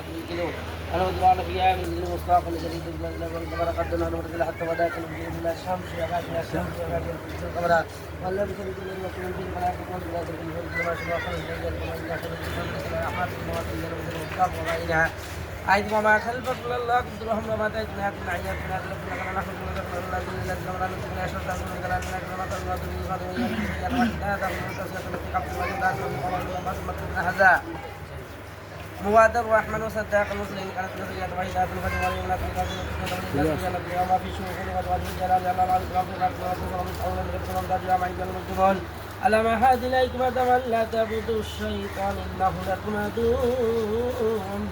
الكيلو أنا وزرعنا فيها من ذي المصطفى لجريد القمر قدنا نمر حتى وذاك المجيد من الشمس يا غاشي يا شمس يا غاشي القمر والله بكل كل المسلمين في الملائكة والملائكة في الفلك ما شاء الله خلق الجل وما إلا خلق الجل أحمد المواد من المصطفى وغيرها عيد ما خلفك الله كنت لهم ما تأتينا كنا عيات كنا كنا كنا نحن كنا كنا الله جل جلاله كنا نحن أشهد أن لا إله إلا الله كنا الله جل جلاله يا الله هذا من تسلط في قبل وجدات من هذا مواد الرحمن وصدق المسلمين كانت نزلت وحيدات الفجر واليوم وما في شهور وجه الجلال يا الله العظيم من أول من قبل من دار ما يجعل الجمال على ما هذه الحكمة ولا تعبدوا الشيطان إنه لكم عدو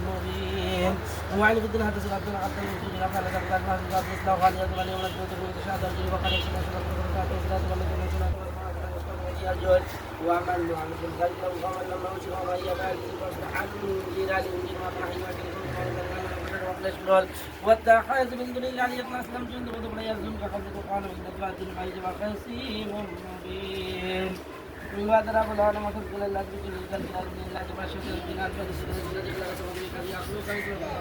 مبين وعلى بدنا هذا سورة عبد الوجود لا فعل ذلك ما في ذات مثله وهذه يقول اليوم نجد وتشهد الجل وقال يسمع سورة الصلاة والسلام والجود وعمل محمد بن خالد وقال لما وجه وما هي بعد عنه جيران من ما راح يواجه واتخذ من دون الله يطلع اسلم جند ودخل يزن كقبل قال من الفات المعيد وخسيم مبين من بعد رب الله ما تقول الله بكل ذلك من الله ما شاء الله من فلسطين الذي لا سبب كان يخلق كيف الله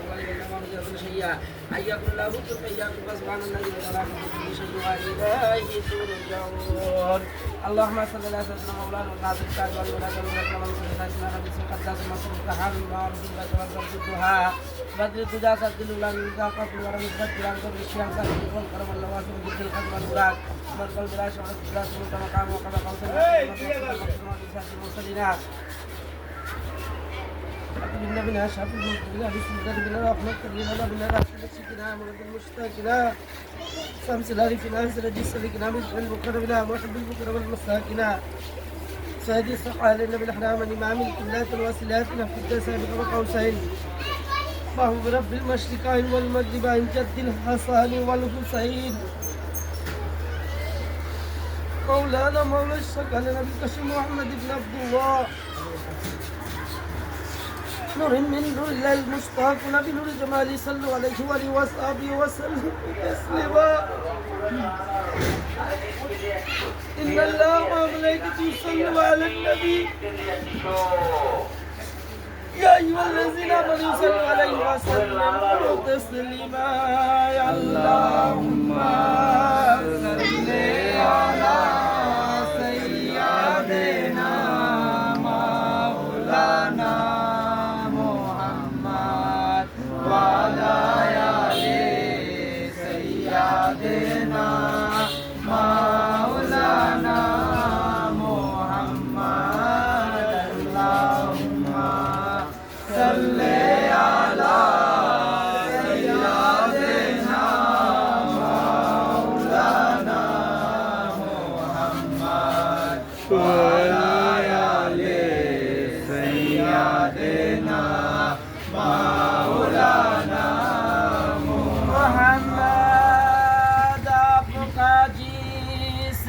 ما يجوز شيئا اي يقول الله سبحانه سبحان الذي لا يخلق شيء واليه ترجعون اللهم صل على سيدنا مولانا الناصر التاج والولاد والولاد والولاد والولاد قداس المصروف تحال المعارف والدها بدر الدجا سد الله من ذاقت ورم البدر عن قبل الشيخ سد والكرم اللواسم جد الخدم والمراد مرقل بلا شعر الدجاج من مقام وقضى قوس المرسلين أقبلنا بنا شعب المنطقة بسم الله بنا رحمة الله بنا رحمة سكنا مرد المشتاقنا سمس الله في ناس رجس لكنا من البكر بنا محب البكر والمساكنا سيدي الصحة لنا بالأحرام الإمام الكبلات الواسلات نفذ سابق وقوسين فهو برب المشرقين والمغربين جد الحسن والحسين مولانا مولى الشك على نبي كشف محمد بن عبد الله نور من نور الله المشتاق نبي نور جمالي صلوا عليه وآله وصحبه وسلم تسليما إن الله وملائكته يصلوا على النبي يا أيها الذين آمنوا صلوا عليه وسلموا تسليما يا اللهم صل على سيدنا مولانا محمد وعلى آل سيدنا مولانا محمد اللهم صل على سيدنا مولانا محمد وعلى آل سيدنا مولانا محمد आपका जिस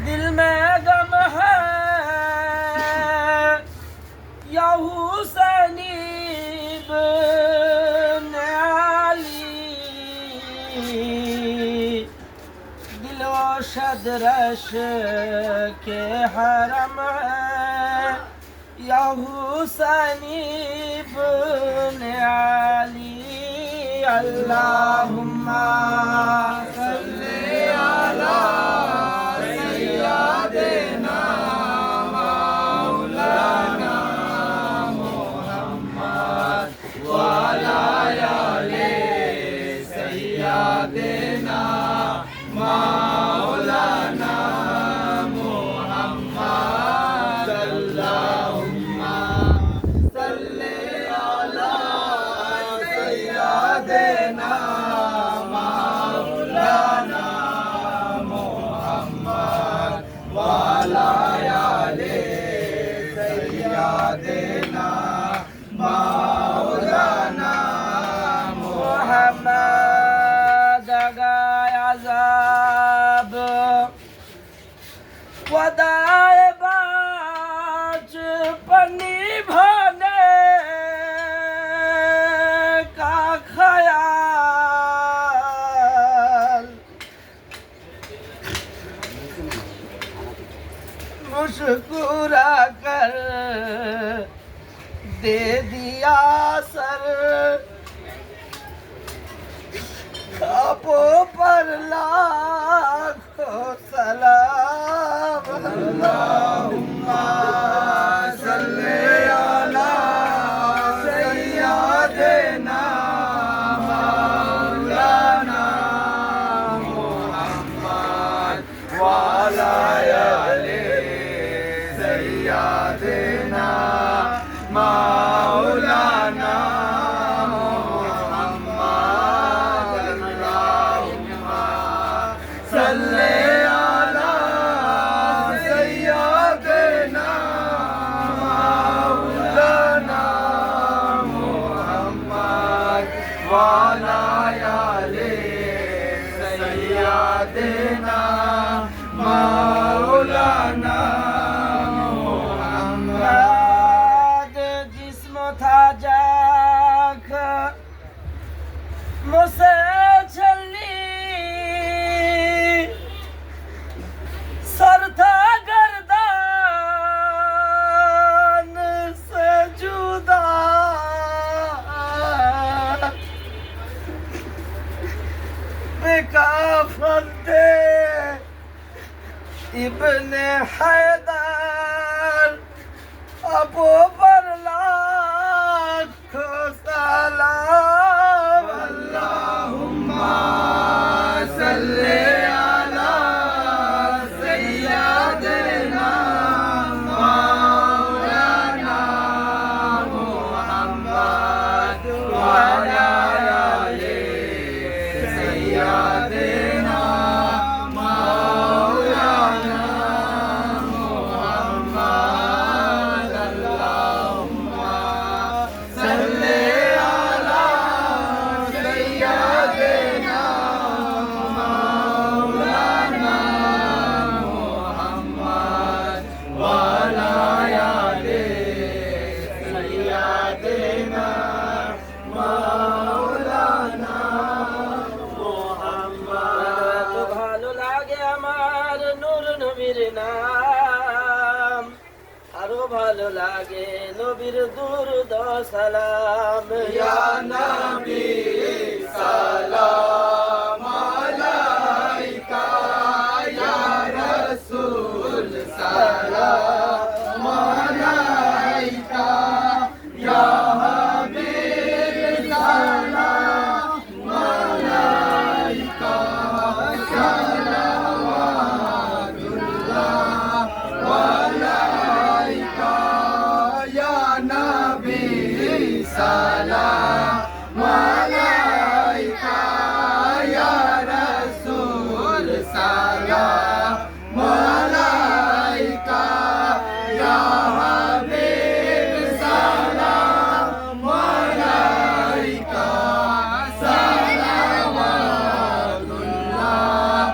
दिल में गम है या हुसैनी बिन अली दिल व शदरश के हरम है या हुसैनी बिन अली अल्लाहुम्मा सल्ली अला सय्यदिना मौलाना मुहम्मद वअला आलि सय्यदिना मौलाना मुहम्मद अल्लाहुम्मा सल्ली अला सय्यदिना मौलाना लिया सर खापों पर लाखों सलाम अल्लाहुम्मा सल्ले अला सय्यिदना मौलाना मुहम्मद व अला आले सय्यिदना मौलाना सल्ले अला सय्यिदना मौलाना मुहम्मद व अला आले सय्यिदना मौलाना मुहम्मद जिस्म था जाख मुझसे चली सर था गर्दान से जुदा बेकाफन थे इब्ने हैदर अबू पर लाखों सलाम अल्लाहुम्मा सल्ले अला सय्यिदना मौलाना मुहम्मद व अला आले सय्यिदना मौलाना मुहम्मद अल्लाहुम्मा सल्ले अला सय्यिदना मौलाना मुहम्मद व अला आले सय्यिदना मौलाना मुहम्मद ভালো লাগে আমার নূর নবীর নাম আরো ভালো লাগে নবীর দুরূদ ও সালাম या नबी सलाम अलैका या रसूल सलाम अलैका या हबीब सलाम अलैका सलावतुल्लाह अलैका या नबी सलाम अलैका या रसूल सलाम अलैका या हबीब सलाम अलैका सलावतुल्लाह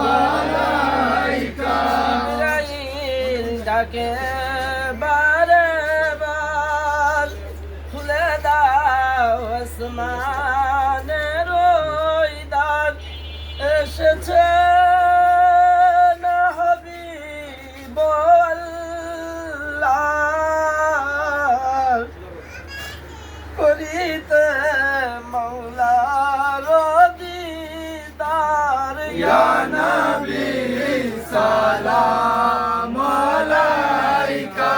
अलैका জিবরাইল ডাকে বারে বার খুলে দাও আসমানের ওই দ্বার এসেছে না হাবিব আল্লাহ করিতে মৌলার দিদার या नबी सलाम अलैका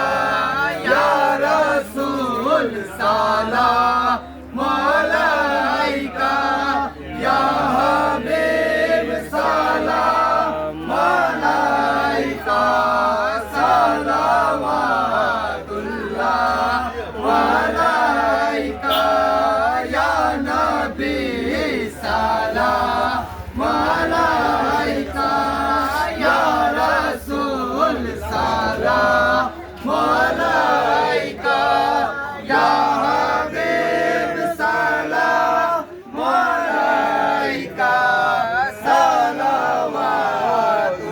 या रसूल सलाम अलैका या हबीब सलाम अलैका सलावतुल्लाह अलैका या नबी सलाम अलैका या रसूल सलाम अलैका या हबीब सलाम अलैका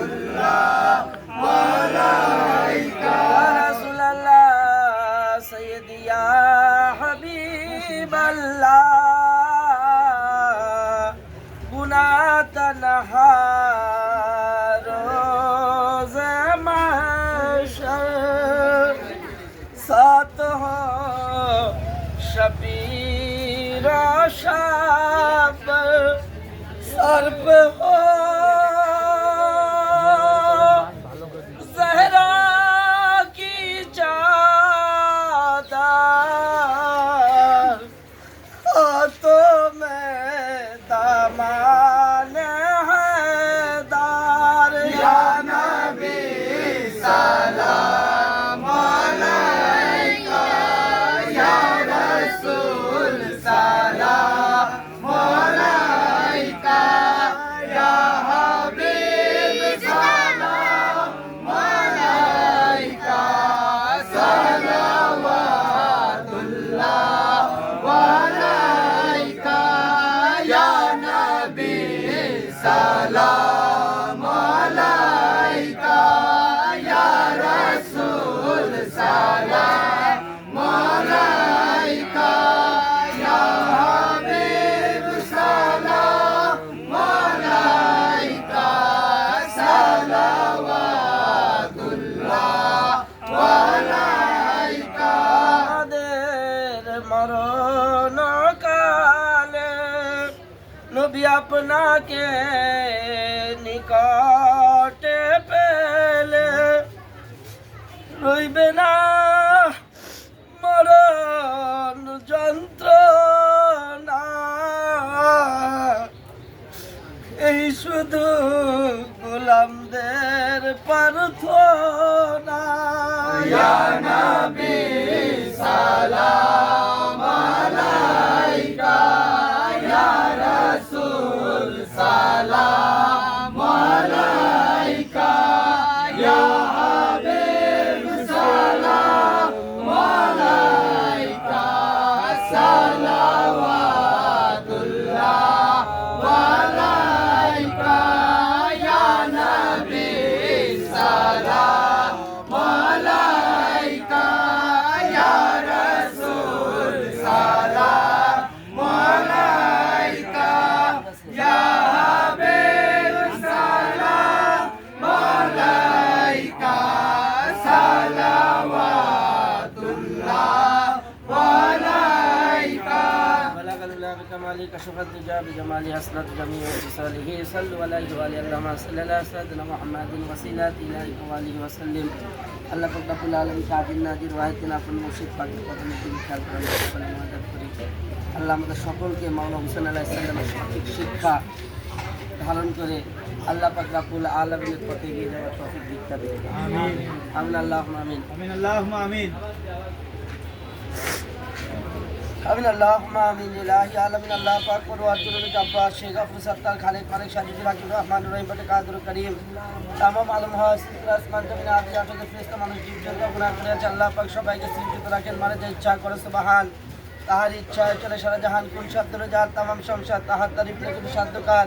सलावतुल्लाह अलैका रसूलल्लाह सैयदी या हबीबल्लाह गुनाह तन्हा रोज़ महशर साथ हो शबीर शब सर पे हो जहरा की चादर हाथों में दामन हैदार या नबी सलाम अलैका या रसूल सलाम अलैका या हबीब सलाम अलैका सलवातुल्लाह अलैका या नबी सलाम अलैका या रसूल सलाम अलैका या हबीब सलाम अलैका सलवातुल्लाह अलैका আমাদের মরণ কালে নবী আপনাকে নিকটে পেলে রইবে না মরণ যন্ত্রণা এই শুধু গোলামদের প্রার্থনা ইয়া নবী সালাম আলাইকা ইয়া রাসূল সালাম আলাইকা ইয়া হাবিব সালাম আলাইকা সালাওয়াতুল্লাহ আলাইকা ইয়া নবী সালাম আলাইকা ইয়া রাসূল সালাম আলাইকা ইয়া হাবিব সালাম আলাইকা সালাওয়াতুল্লাহ আলাইকা بلغ الله بكماله كشف الدجى بجماله حسنت جميع خصاله صلوا عليه وعلى اللهم صل على سيدنا محمد وسيلات اليه وآله وسلم আল্লাহ পাক রব্বুল আলামিন কাদির নাজির ওয়াহিদিন আপন মুর্শিদ পাকের কদমে দিন খেয়াল করেন সকলে মদদ করি আল্লাহ আমাদের সকলকে মাওলানা হুসেন আলাইহিস সালামের সঠিক শিক্ষা ধারণ করে আল্লাহ পাক রব্বুল আলামিনের পথে এগিয়ে যাওয়ার তৌফিক দীক্ষা দেন আমিন আমিন আল্লাহুম্মা আমিন আমিন আল্লাহুম্মা আমিন আমিন আল্লাহুম্মা আমিন ইলাহি আলামিন আল্লাহ পাক পরওয়ারদিগার জব্বার শেখ আব্দুল সত্তার খালেক মালিক শাহিদুল হাকিম রহমানুর রহিম বটে কাদের করিম তামাম আলম হাস আসমান জমিন আদি আটকে ফেরেশতা মানুষ জীব জন্তু গুনাহ করে আছে আল্লাহ পাক সবাইকে সৃষ্টি রাখেন মানে যে ইচ্ছা করে সুবহান তাহার ইচ্ছায় চলে সারা জাহান কোন শব্দের যার তামাম সংসার তাহার তারিফ লেখে সাধ্যকার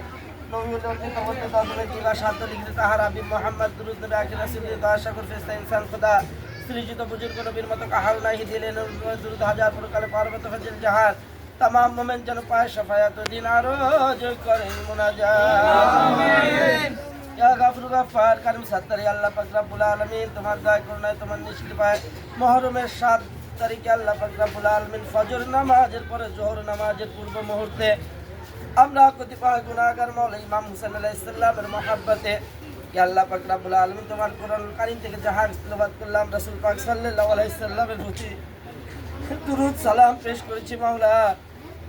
নবী লোকে কবতে তাদের জিলা সাধ্য লিখিত তাহার হাবিব মুহাম্মদ দুরূদ রাখি রাসূল আশা করে ফেরেশতা ইনসান খোদা সৃজিত বুজুর্গ নবীর মতো কাহাল নাহি দিলেন দুরূদ হাজার প্রকারে পার্বত ফজল জাহান तमाम मोमेन जन पाए शफायत दिन रोज करें मुनाजात आमीन या गफूर गफ्फार करीम सत्तर अल्लाह पाक रब्बुल आलमीन तुम्हार दया করুণায় তোমার নিষ্কৃতি পায় মুহররমের 7 তারিখে আল্লাহ পাক রব্বুল আলমিন ফজর নামাজের পরে জোহর নামাজের পূর্ব মুহূর্তে আমরা কতিপয় গুনাহগার মাওলা ইমাম হুসাইন আলাইহিস সালামের মহব্বতে ইয়া আল্লাহ পাক রব্বুল আলমিন তোমার কোরআন কারীম থেকে যাহা তেলাওয়াত করলাম রাসূল পাক সাল্লাল্লাহু আলাইহি সাল্লামের প্রতি দুরূদ সালাম পেশ করেছি মাওলা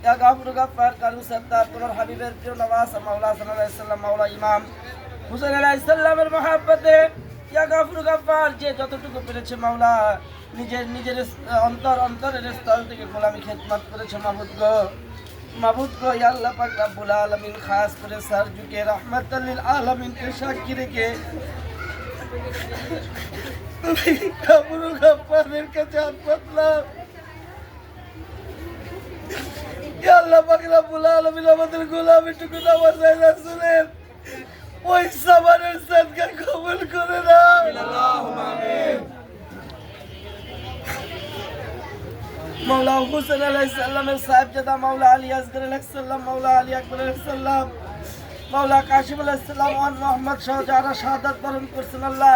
ইয়া গফুর গফফার কারীম সত্তার তোমার হাবিবের প্রিয় নওয়াজ মাওলা সাল্লাল্লাহু আলাইহি সাল্লাম মাওলা ইমাম হুসাইন আলাইহিস সালামের মহব্বতে ইয়া গফুর গফফার যে যতটুকু পেরেছে মাওলা নিজের অন্তরের স্থল থেকে গোলামি খেদমত করেছে মাবুদ গো ইয়া আল্লাহ পাক রব্বুল আলামিন খাস করে সর ঝুঁকে রহমাতাল লিল আলামিন কে সাক্ষী রেখে গফুর গফফারের কাছে হাত পাতলাম ইয়া আল্লাহ পাক রব্বুল আলামিন আমাদের গোলামিটুকু নামাজ রাসূলের ওই সাবারের সাদকা কবুল করে নাও আল্লাহুম্মা আমিন मौला हुसैन अलैहिस्सलाम साहिबजादा मौला अली असगर अलैहिस्सलाम मौला अली अकबर अलैहिस्सलाम मौला काशिम अलैहिस्सलाम और मोहम्मद शाह जारा शहादत बरन करছেন আল্লাহ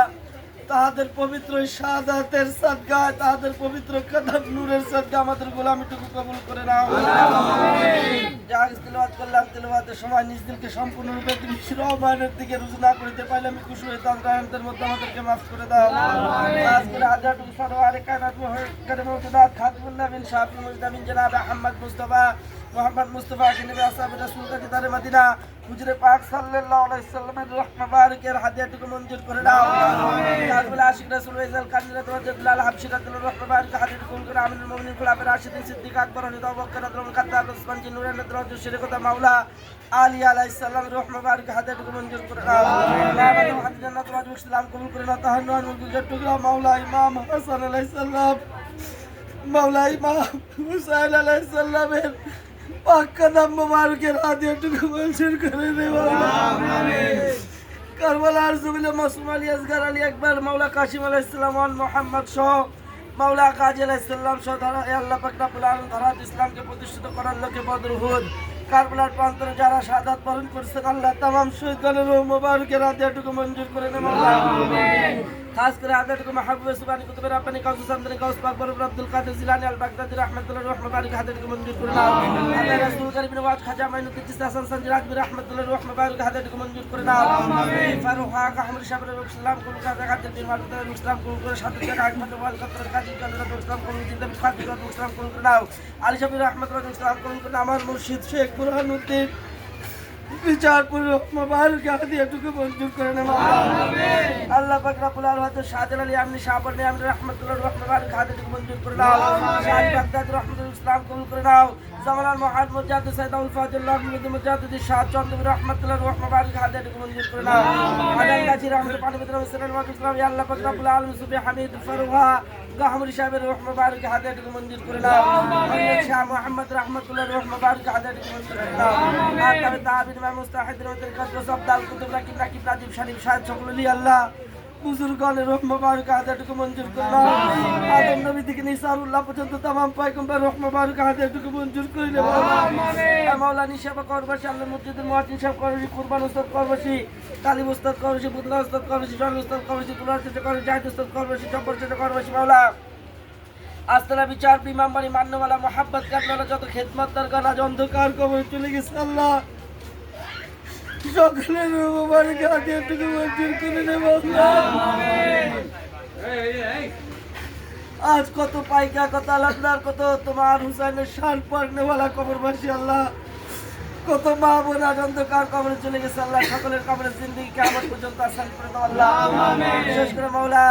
তাহাদের পবিত্র শাহাদাতের সাদগায়, তাহাদের পবিত্র কদম নূরের সাদগায় আমাদের গোলামিটুকু কবুল করে নাও। যা আগে তিলাওয়াত করলাম, তিলাওয়াতের সময় নিজ দিলকে সম্পূর্ণরূপে তুমি রহমানের দিকে রুজু না করিতে পারলে আমি খুশি হয়ে তাজরাহানদের মধ্যে আমাদেরকে মাফ করে দাও। খাস করে হাজারটুকু সরোয়ারে কায়নাত মুহাক্কাম মুতাদাত খাতমুন নবীন শাফিউল মুজতামিন জনাব আহমদ মুস্তাফা মোহাম্মদ মুস্তাফা নবী আসহাবে রাসূল তাজদারে মদিনা হুজুরে পাক সাল্লাল্লাহু আলাইহি সাল্লামের রূহ মুবারকের হাদিয়াটুকু মঞ্জুর করে দাও। আমিন। আশিক রাসূল ওয়াইজাল কাদিরাত ওয়াজদুল্লাহ হাবশিরাতুল রূহ মুবারক হাদিয়াটুকু মঞ্জুর করে আমিনুল মুমিনিন খুলাফায়ে রাশিদিন সিদ্দিক আকবর হযরত আবু বকর রাদিয়াল্লাহু খাত্তাব উসমান জিন নূরের নদরত শরীকত মাওলা আলী আলাইহিস সালাম রূহ মুবারক হাদিয়াটুকু মঞ্জুর করে দাও। আল্লাহ হাদিয়া জান্নাত ওয়া ইসলাম কবুল করে নাও। তাহান্নুল মুলকুল টুকরা মাওলা ইমাম হাসান আলাইহিস সালাম, মাওলা ইমাম হুসাইন আলাইহিস সালামের পাক কদম মুবারকের হাদিয়াটুকু মঞ্জুর করে দেও। আমিন। কারবালার জমিনে মাসুম আলী আসগর আলী আকবর মাওলা কাসিম আলাইহিস সালাম ওয়ান মুহাম্মদ সহ মাওলা গাজী আলাইহিস সালাম সহ ধারা আল্লাহ পাক রব্বুল আলামিন ধারাত ইসলামকে প্রতিষ্ঠিত করার লক্ষ্যে বদর উহুদ কারবালার প্রান্তরে যারা শাহাদাত বরণ করেছেন আল্লাহ তামাম শহীদগণের রূহ মুবারকের হাদিয়াটুকু মঞ্জুর করে নেন। আমিন। খাস করে হাদিয়াটুকু মাহবুবে সুবহানি কুতুবের রাব্বানি কাউস সামদানি কাউস পাক বরর আব্দুল কাদের জিলানী আল বাগদাদি রাহমাতুল্লাহ রূহ মুবারক হাদিয়াটুকু মঞ্জুর করে নাও। আল্লাহ রাসূল করিম নওয়াজ খাজা মাইনুদ্দিন চিশতি হাসান সানজি রাজবি রাহমাতুল্লাহ রূহ মুবারক হাদিয়াটুকু মঞ্জুর করে নাও। আমিন। ফারুক আহমদ সাহেবের ইসলাম কবুল করে কাদের বিন মারুদের ইসলাম কবুল করে সাথে জায়গা আহমদ ওয়াল কাদের কাজী কাদের ইসলাম কবুল জিন্দাবাদ খাদির ইসলাম কবুল করে নাও। আলী সাহেব রাহমাতুল্লাহ ইসলাম কবুল করে আমার মুর্শিদ শেখ বুরহানুদ্দিন বিচারপুর মুবারক হাদিয়াটুকু মঞ্জুর করে নাও। আমিন। আল্লাহ পাক রব্বুল আলামিন শাহজালাল আলী আমনি শাহবরনি আমনি রাহমাতুল্লাহ রূহ মুবারক হাদিয়াটুকু মঞ্জুর করে নাও। শাহ বাগদাদ রাহমাতুল্লাহ ইসলাম কবুল করে নাও। জামাল মুহাম্মদ মুজাদ্দিদ সাইদ আল ফাজিল্লাহ মুজাদ্দিদ শাহ চন্দ্র রাহমাতুল্লাহ রূহ মুবারক হাদিয়াটুকু মঞ্জুর করে নাও। আদান গাজী রাহমাতুল্লাহ পানিবিদ্র সাল্লাল্লাহু আলাইহি ওয়াসাল্লাম ইয়া আল্লাহ পাক রব্বুল আলামিন সুবহান হামিদ ফারুহা গাহমরি সাহেবের রূহ মুবারক হাদিয়াটুকু মঞ্জুর করে নাও। আমিন। শাহ মুহাম্মদ রাহমাতুল্লাহ রূহ মুবারক হাদিয়াটুকু মঞ্জুর করে নাও। আকাবে তাবিন মা মুস্তাহিদ রওয়াতের কদর সবদাল কুতুব রাকিব রাকিব রাজীব শরীফ শাহেদ সকললি আল্লাহ বুজুর্গানের রূহ মুবারক হাদিয়াটুকু মঞ্জুর করে নাও। আদম নবী থেকে নিসারুল্লাহ পর্যন্ত तमाम পয়গম্বর রূহ মুবারক হাদিয়াটুকু মঞ্জুর করে নাও। আমিন। মাওলা নিশাবা করবাসী আল্লাহ মুজিদুল মুআজ্জিন সাহেব করবাসী কুরবান উস্তাদ করবাসী তালিব উস্তাদ করবাসী বুদলা উস্তাদ করবাসী জাল উস্তাদ করবাসী তুলার চেষ্টা করবাসী জাহিদ উস্তাদ করবাসী জব্বর চেষ্টা করবাসী মাওলা আস্তানা বিচার ইমাম বাড়ি মান্যওয়ালা মোহাব্বত কারণওয়ালা যত খেদমতদার গান আজ অন্ধকার কবরে চলে গেছে আল্লাহ সকলের রূহ মুবারক হাদিয়াটুকু মঞ্জুর করে নেব। আমিন। আজ কত পাইকা কত আলাদার কত তোমার হুসাইনের শান পড়নেওয়ালা কবরবাসী আল্লাহ কত মা বোন আজ অন্ধকার কবরে চলে গেছে আল্লাহ সকলের কবরের জিন্দেগি কিয়ামত পর্যন্ত আসান করে দাও আল্লাহ। আমিন। বিশেষ করে মাওলা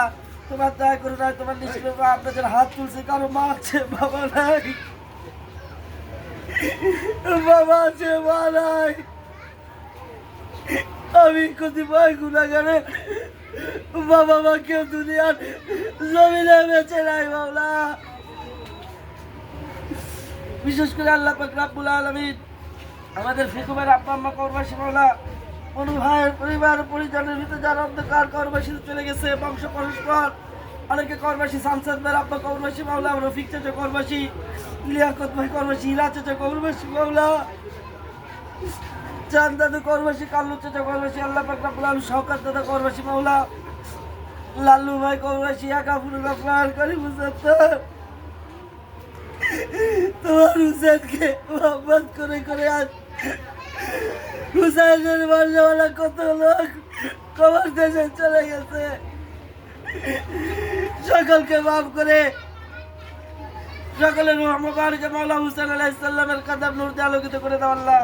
তোমার দয়া করে না তোমার নিষ্ঠুর আপনাদের হাত তুলছে কারো মা আছে বাবা নাই, বাবা আছে মা নাই, আমি কতিপয় গুনাহগারে বাবা মাকে দুনিয়ার জমিনে বেঁচে নাই মাওলা। বিশেষ করে আল্লাহ পাক রব্বুল আলামিন আমাদের ফিকুমের আব্বা আম্মা কবরবাসী মাওলা কোন ভাইয়ের পরিবার পরিজনের ভিতরে যারা অন্ধকার কবরবাসী চলে গেছে বংশ পরস্পর অনেকে কবরবাসী সামসাদ ভাই আব্বা কবরবাসী মাওলা রফিক চাচা কবরবাসী লিয়াকত ভাই কবরবাসী হিরা চাচা কবরবাসী মাওলা চাঁদ দাদা কবরবাসী কাল্লু চাচা কবরবাসী আল্লাহ পাক রব্বুল আলামিন শওকত দাদা কবরবাসী মাওলা লাল্লু ভাই কবরবাসী আকাফুর রহমান করিম মুসাত্তার তোমার হুসেনকে মোহাম্মদ করে করে আজ হুসাইনের মারনেওয়ালা কত লোক কবর দেশে চলে গেছে সকলকে মাফ করে সকলের রূহ মুবারক মাওলা হুসাইন আলাইহিস সালামের কদম নূর দিয়ে আলোকিত করে দাও আল্লাহ।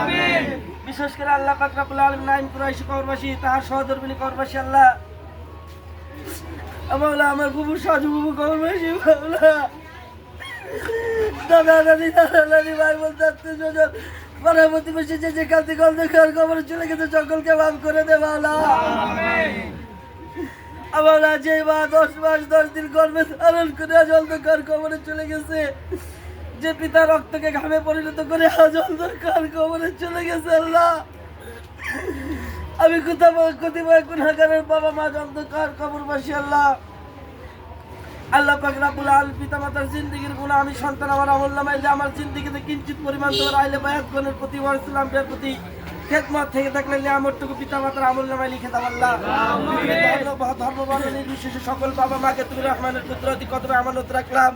আমিন। বিশেষ করে আল্লাহ পাক রব্বুল আলামিন নাইম কুরাইশি কবরবাসী তাহার সহধর্মিনী কবরবাসী আল্লাহ মাওলা আমার বুবু সাজু বুবু কবরবাসী মাওলা দাদা দাদি দাদা দাদি ভাই বলতে আত্মীয় স্বজন পাড়া প্রতিবেশী যে যেখান থেকে অন্ধকার কবরে চলে গেছে সকলকে মাফ করে দে মাওলা। আমিন। আমার যে মা 10 মাস 10 দিন গর্ভে ধারণ করে আজ অন্ধকার কবরে চলে গেছে, যে পিতা রক্তকে ঘামে পরিণত করে আজ অন্ধকার কবরে চলে গেছে আল্লাহ আমি কতিপয় গুনাহগারের বাবা মা অন্ধকার কবরবাসী আল্লাহ আল্লাহ পাক রব্বুল আলামিন পিতা মাতার জিন্দেগির গুনাহ আমি সন্তান আমার আমল নামায় যে আমার জিন্দেগিতে কিঞ্চিত পরিমাণ তোমার আইলে বায়াত গণের প্রতি ওয়া ইসলামের প্রতি খেদমত থেকে থাকলে নিয়ামতটুকু পিতা মাতার আমল নামায় লিখে দাও আল্লাহ। ধর্ম বর্ণ নির্বিশেষে সকল বাবা মাকে তুমি রহমানের কুদরতি কদমে আমানত রাখলাম।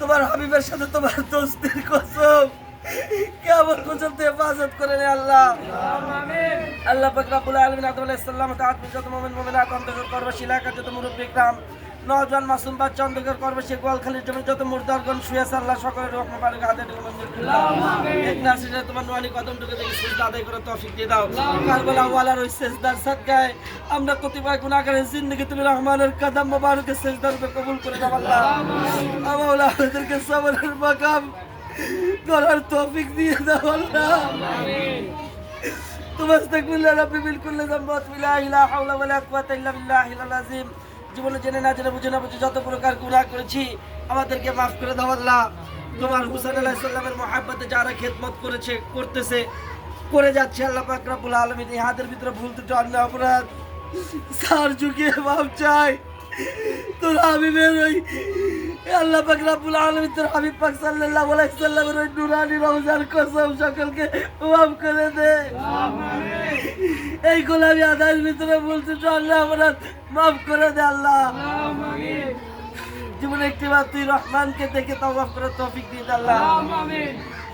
তোমার হাবিবের সাথে তোমার দোস্তের কসম কিয়ামত পর্যন্ত হেফাজত করে নে আল্লাহ। আল্লাহ পাক রব্বুল আলামিন আদম আলাইহিস সালাম তাআত যত মুমিন মুমিনাত অন্তর্গত করবাসী এলাকা যত মুরব্বী ইকরাম নওজোয়ান মাসুম বাচ্চা অন্তর্গত করবাসী গোয়ালখালীর জমি যত মুর্দারগণ শুয়ে আছে আল্লাহ সকলের রহমত বারকা হাতে থেকে মঞ্জুর করে দাও। এক নাসিরে তোমার নুরানি কদমটুকু দেখে সিজদা আদায় করার তৌফিক দিয়ে দাও। কারবালা ওয়ালার ওই সিজদার সাদকায় আমরা কতিপয় গুনাহগারের জিন্দেগি তুমি রহমানের কদম মোবারকে সিজদার রূপে কবুল করে দাও আল্লাহ। মাওলা আমাদেরকে সবরের মাকাম করার তৌফিক দিয়ে দাও আল্লাহ। তুমাস্তাগফিরুল্লাহ রাব্বি মিন কুল্লি যামবি লা ইলাহা হাওলা ওয়ালা কুওয়াতা ইল্লা বিল্লাহিল আযীম। জীবনে জেনে না জেনে বুঝে না বুঝে যত প্রকার গুনাহ করেছি আমাদেরকে মাফ করে দাও আল্লাহ। তোমার হুসাইন আলাইহিস সালামের মহব্বতে যারা খেদমত করেছে করতেছে করে যাচ্ছে আল্লাহ পাক রব্বুল আলামিন ইহাদের ভিতরে ভুল ত্রুটি অন্যায় অপরাধ সার ঝুঁকিয়ে মাফ চাই। তোর হাবিবের ওই আল্লাহ পাক রব্বুল আলামিন তোর হাবিব পাক সাল্লাল্লাহু আলাইহি সাল্লামের ওই নুরানি রওজার কসম সকলকে মাফ করে দে। এই গোলামি আদায়ের ভিতরে বলতে তো আল্লাহ অপরাধ মাফ করে দে আল্লাহ। জীবনে একটিবার তুই রহমানকে দেখে তাওবাহ করার তৌফিক দিয়ে দে আল্লাহ।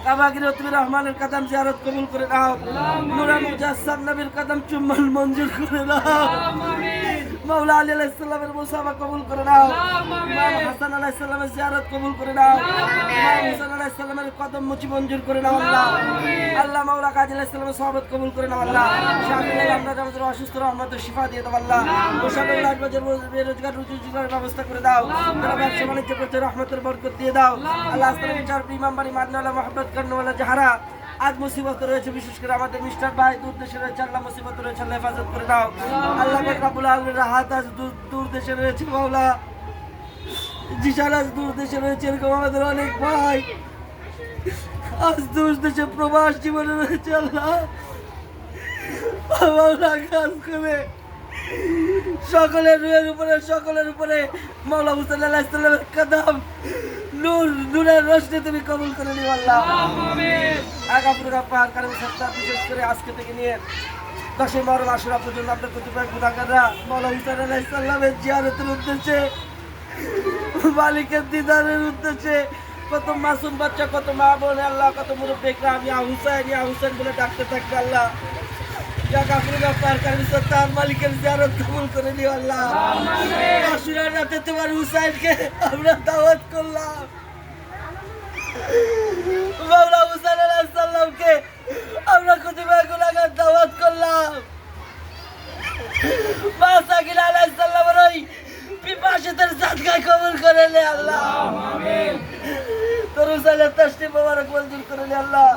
কাবাগিরে তুমি রহমানের কদম জিয়ারত কবুল করে নাও। নূরে মুজাসসাম নবীর কদম চুম্বন মঞ্জুর করে নাও। মাওলা আলী আলাইহিস সালামের মুসাফা কবুল করে নাও। ইমাম হাসান আলাইহিস সালামের জিয়ারত কবুল করে নাও। ইমাম হুসাইন আলাইহিস সালামের কদম মুচি মঞ্জুর করে নাও আল্লাহ। আল্লাহ মাওলা কাজী আলাইহিস সালামের সহবত কবুল করে নাও আল্লাহ। শাফিঈ আমরা আমাদের অসুস্থ রহমত ও শিফা দিয়ে দাও আল্লাহ। মুসাফির লাজবাজের বেরোজগার রুজির ব্যবস্থা করে দাও। যারা ব্যবসা বাণিজ্য করছে রহমতের বরকত দিয়ে দাও আল্লাহ। আসলে বিচার ইমাম বাড়ি মানওয়ালা মহব্বত করনেওয়ালা যাহারা আজ মুসিবত রয়েছে বিশেষ করে আমাদের মিস্টার ভাই দূর দেশে রয়েছে আল্লাহ মুসিবত রয়েছে আল্লাহ হেফাজত করে দাও আল্লাহ পাক রব্বুল আলামিনের হাত আজ দূর দেশে রয়েছে মাওলা। জিশান আজ দূর দেশে রয়েছে এরকম আমাদের অনেক ভাই আজ দূর দেশে প্রবাস জীবনে রয়েছে আল্লাহ। মাওলা কাজ করে সকলের উপরে মাওলা হুসাইন আলাইহিস সালামের কদম নূরের রোশনি তুমি কবুল করে নিও আল্লাহ। আমিন। আগাপুরা পাহাড় কারণে সপ্তাহ বিশেষ করে আজকে থেকে নিয়ে 10 মুহররম আশুরা পর্যন্ত আপনার কতিপয় গুনাহগাররা মাওলা হুসাইন আলাইহিস সালামের জিয়ারতের উদ্দেশ্যে মালিকের দিদারের উদ্দেশ্যে কত মাসুম বাচ্চা কত মা বোন আল্লাহ কত মুরব্বি ইকরাম ইয়া হুসাইন বলে ডাকতে থাকবে আল্লাহ। তার মালিকের জিয়ারত কবুল করে নিও আল্লাহ। আশুরার রাতে তোমার হুসাইনকে আমরা দাওয়াত করলাম মাওলা হুসাইন আলাইহিস সালামকে আমরা কতিপয় গুনাহগার দাওয়াত করলাম। মা সাকিনা আলাইহিস সালামের ওই পিপাসিতের সাদকায় কবুল করে নে আল্লাহ। আমিন। তোর হুসাইনের তাশরীফ মোবারক মঞ্জুর করে নে আল্লাহ।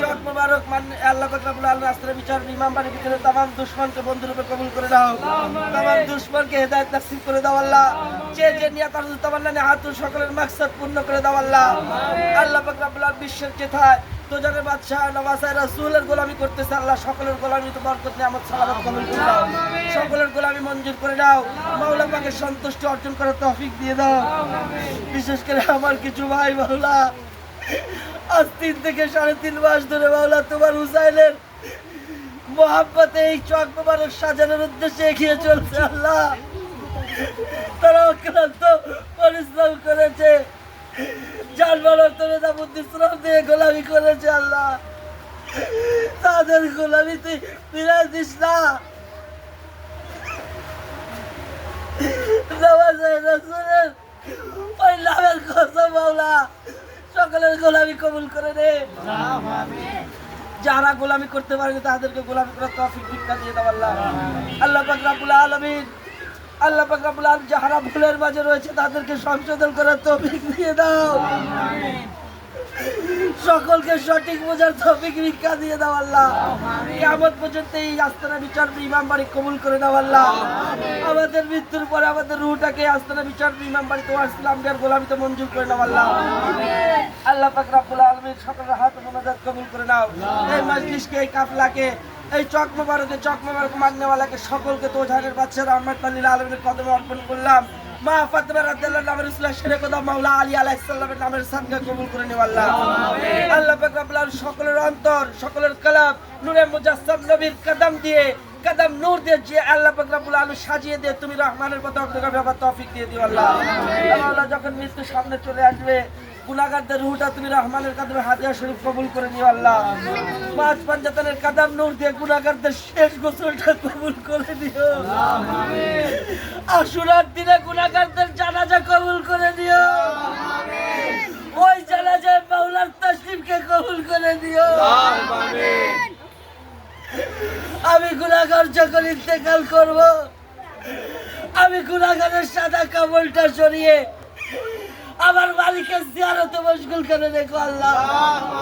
চক মোবারক মানে আল্লাহ পাক রব্বুল আলামিন আস্তার বিচার ইমাম বাড়ির ভিতরে तमाम দুশমনকে বন্ধুরূপে কবুল করে দাও। तमाम দুশমনকে হেদায়েত নসিব করে দাও আল্লাহ। যে নিয়াত আর তামান্না নিয়াত সকলের মাকসাদ পূর্ণ করে দাও আল্লাহ। আল্লাহ পাক রব্বুল আলামিন বিশ্বের চেথায় তোজানের বাদশা নওয়াজে রাসূলের গোলামি করতেছে আল্লাহ। সকলের গোলামি তো বরকত নিয়ামত সালামত কবুল করে দাও। সকলের গোলামি মঞ্জুর করে দাও। মাওলা পাকের সন্তুষ্টি অর্জন করার তৌফিক দিয়ে দাও। বিশেষ করে আমার কিছু ভাই মাওলা আজ 3 থেকে 3.5 মাস ধরে মাওলা তোমার হুসাইনের মহব্বতে এই চক মোবারক সাজানোর উদ্দেশ্যে এগিয়ে চলছে আল্লাহ। তারা অক্লান্ত পরিশ্রম করেছে জানমালের তরে বুদ্ধি শ্রম দিয়ে গোলামি করেছে আল্লাহ। তাদের গোলামি তুই ফিরাই দিস না। রাসূলের ওই নামের কসম মাওলা সকলের গোলামি কবুল করে নে। যারা গোলামি করতে পারেনি তাদেরকে গোলামি করার তৌফিক ভিক্ষা দিয়ে দাও আল্লাহ। আল্লাহ পাক রব্বুল আলামিন যারা ভুলের মাঝে রয়েছে তাদেরকে সংশোধন করার তৌফিক দিয়ে দাও। সকলকে সঠিক বোঝার তৌফিক ভিক্ষা দিয়ে দাও আল্লাহ। কিয়ামত পর্যন্ত এই আস্তানা বিচার ইমাম বাড়ি কবুল করে দাও আল্লাহ। আমাদের মৃত্যুর পরে আমাদের রূহটাকে আস্তানা বিচার ইমাম বাড়ি তোমার ইসলামের গোলামিতে মঞ্জুর করে নাও আল্লাহ। আল্লাহ পাক রব্বুল আলামিন সকলের হাত মোনাজাত কবুল করে নাও। এই মজলিসকে এই কাফলাকে এই চক মোবারক মাননেওয়ালাকে সকলকে তোজানের বাদশা রাহমাতুল লিল আলামিনের কদমে অর্পণ করলাম। মা ফাতেমা রাদিয়াল্লাহু নামের রাসূল শেরে কদম মাওলা আলী আলাইহিস সালামের নামের সাদকা কবুল করে নিও আল্লাহ। আল্লাহ পাক রব্বুল আলামিন সকলের অন্তর সকলের কলব নূরে মুজাসসাম নবীর কদম দিয়ে কদম নূর দিয়ে যে আল্লাহ পাক রব্বুল আলামিন সাজিয়ে দিয়ে তুমি রহমানের পথে অগ্রগামী হবার তৌফিক দিয়ে দিও আল্লাহ। আল্লাহ যখন মৃত্যু সামনে চলে আসবে গুনাহগারদের রূহটা তুমি রহমানের কদমে হাদিয়া শরীফ কবুল করে নিও আল্লাহ। পাঁচ পাঞ্জাতনের কদম নূর দিয়ে গুনাহগারদের শেষ গোসলটা কবুল করে দিও আমিন। আশুরার দিনে গুনাহগারদের জানাজা কবুল করে দিও আমিন। ওই জানাজায় মাওলার তাশরিফকে কবুল করে দিও আমিন। আমি গুনাহগার যখন ইন্তেকাল করব আমি গুনাহগারের সাদা কাপড়টা সরিয়ে আমার মালিকের জিয়ারতে মশগুল করে রেখো আল্লাহ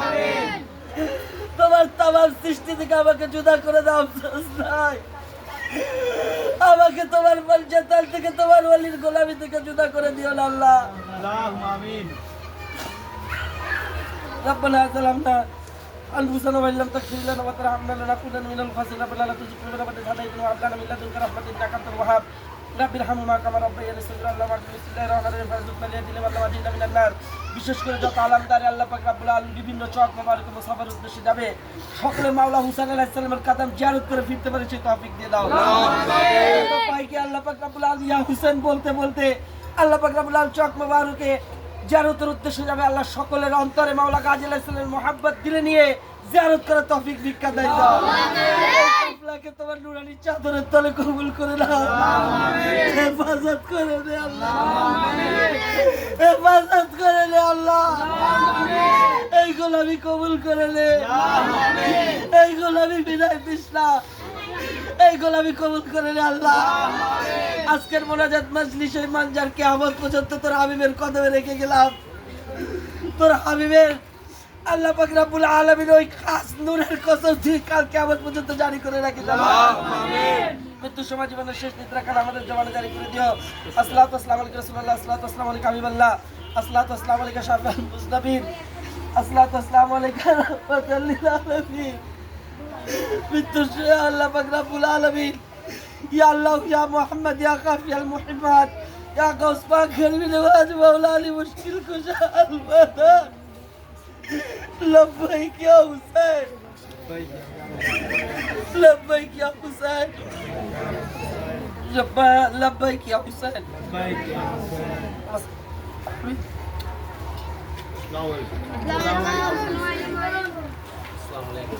আমিন। তোমার তামাম সৃষ্টি থেকে আমাকে জুদা করে দাও আফসোস নাই। আমাকে তোমার মর্যাদা থেকে তোমার ওলির গোলামি থেকে জুদা করে দিও না আল্লাহ আমিন। ربنا ظلمنا أنفسنا وإن لم تغفر لنا وترحمنا لنكونن من الخاسرين ربنا لا تزغ قلوبنا بعد إذ هديتنا وهب لنا من لدنك رحمة إنك أنت الوهاب رب ارحمهما كما ربياني صغيرا اللهم اغفر بسم الله الرحمن الرحيم فارزقنا اليقين والله من النار। বিশেষ করে যত আলমদারে আল্লাহ পাক রব্বুল আলামিন বিভিন্ন চক মোবারক মুসাফার উদ্দেশ্যে যাবে সকলে মাওলা হুসাইন আলাইহিস সালামের কদম জিয়ারত করে ফিরতে পারে সেই তৌফিক দিয়ে দাও আমিন। তো পাইকে আল্লাহ পাক রব্বুল আলামিন ইয়া হুসাইন বলতে বলতে আল্লাহ পাক রব্বুল আলামিন চক মোবারকে জিয়ারতের উদ্দেশ্যে যাবে আল্লাহ সকলের অন্তরে মাওলা গাজী আলাইহিস সালামের মোহাব্বত দিলে নিয়ে জিয়ারত করার তৌফিক ভিক্ষা দাও আমিন। আপনাকে তোমার নুরানি চাদরের তলে কবুল করে নাও আমিন। হেফাজত করে দে আল্লাহ আমিন। হেফাজত করে দে আল্লাহ আমিন। এই গোলামি কবুল করে নে আমিন। এই গোলামি বিদায় দিস না, এই গোলামি কবুল করে নে আল্লাহ আমিন। আজকের মোনাজাত মজলিসে মানজার কিয়ামত পর্যন্ত তোর হাবিবের কদমে রেখে গেলাম। তোর হাবিবের আল্লাহ পাক রব্বুল আলামিন ওই খাস নূরের কসম তুই কাল কিয়ামত পর্যন্ত জারি করে রাখি আমিন। মৃত্যু সময় জীবনের শেষ নিদ্রা কাল আমাদের জবানে জারি করে দিও। আসসালাতু ওয়াসসালামু আলাইকা রাসূলুল্লাহ, আসসালাতু ওয়াসসালামু আলাইকা হাবিবাল্লাহ, আসসালাতু ওয়াসসালামু আলাইকা শাফিউল মুজনাবিন, আসসালাতু ওয়াসসালামু আলাইকা রাহমাতাল লিল আলামিন। মৃত্যু সময় আল্লাহ পাক রব্বুল আলামিন ইয়া আল্লাহ ইয়া মুহাম্মদ ইয়া কাফিয়াল মুহিব্বাত ইয়া গাউস পাক গরিবি নওয়াজ মাওলা আলী মুশকিল কুশা আলমাদান لبيك يا حسين لبيك يا حسين لبيك يا حسين السلام عليكم